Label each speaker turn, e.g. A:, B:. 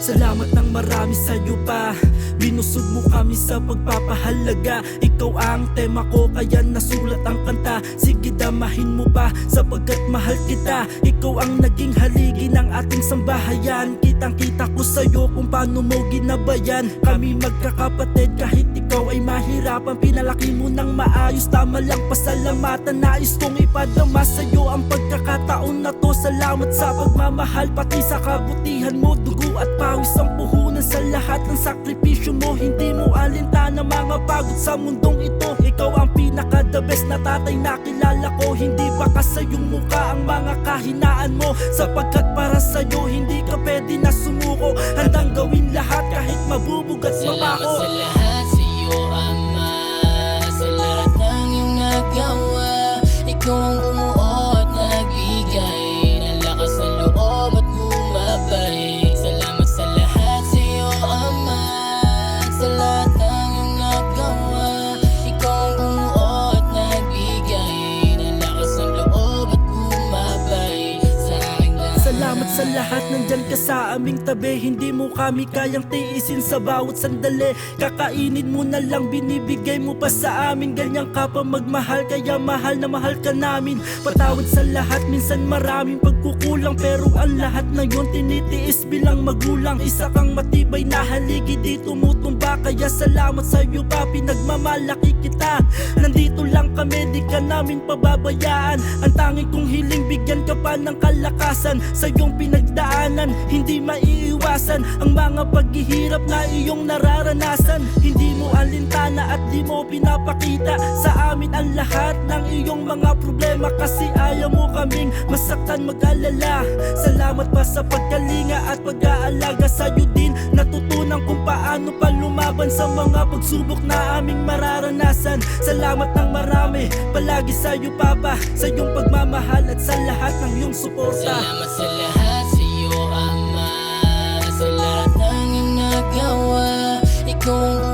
A: Salamat ng marami sa'yo pa. Binusog mo kami sa pagpapahalaga. Ikaw ang tema ko kaya nasulat ang kanta. Sige damahin mo pa sapagkat mahal kita. Ikaw ang naging haligi ng ating sambahayan. Kitang kita ko sa'yo kung paano mo ginabayan. Kami magkakapatid kahit ikaw ay mahirapan. Pinalaki mo ng maayos, tama lang pasalamatan. Nais kong ipadama sa'yo ang pagkakataon na to. Salamat sa pagmamahal pati sa kabutihan mo. Dugo at pawis ang puhunan sa lahat ng sakripisyo mo. Hindi mo alintana mga pagod sa mundong ito. Ikaw ang pinaka-the best na tatay na kilala ko. Hindi baka sa iyong mukha ang mga kahinaan mo, sapagkat para sa'yo hindi ka pwede na sumuko. Handang gawin lahat kahit mabubugat mapako.
B: Salamat sa lahat sa'yo Ama, sa lahat ng iyong nagawa. Ikaw ang bumuo at nagbigay ng lakas ng loob at gumabay. Salamat sa lahat sa'yo Ama, sa lahat ng iyong nagawa. Ikaw ang bumuo at nagbigay ng lakas ng loob at gumabay sa aking lahat.
A: Salamat sa lahat, nandyan ka sa aming tabi. Hindi mo kami kayang tiisin sa bawat sandali. Kakainin mo na lang, binibigay mo pa sa amin. Ganyan ka pa magmahal, kaya mahal na mahal ka namin. Patawad sa lahat, minsan maraming pagkukulang, pero ang lahat na yun tinitiis bilang magulang. Isa kang matibay na haligi, di tumutumba. Kaya salamat sa iyo pa, pinagmamalaki kita. Nandito lang kami, di ka namin pababayaan. Ang tanging kong hiling, bigyan ka pa ng kalakasan. Sa iyong pinagdaanan, hindi maiiwasan ang mga paghihirap na iyong nararanasan. Hindi mo alintana at di mo pinapakita sa amin ang lahat ng iyong mga problema, kasi ayaw mo kaming masaktan, mag-alala. Salamat pa sa pagkalinga at pag-aalaga. Sa'yo din natutunan kung paano pa lumaban sa mga pagsubok na aming mararanasan. Salamat ng marami palagi sa'yo Papa, sa iyong pagmamahal at sa lahat ng iyong suporta.
B: Salamat sa lahat sa'yo Ama, sa lahat ng iyong nagawa. Ikaw ang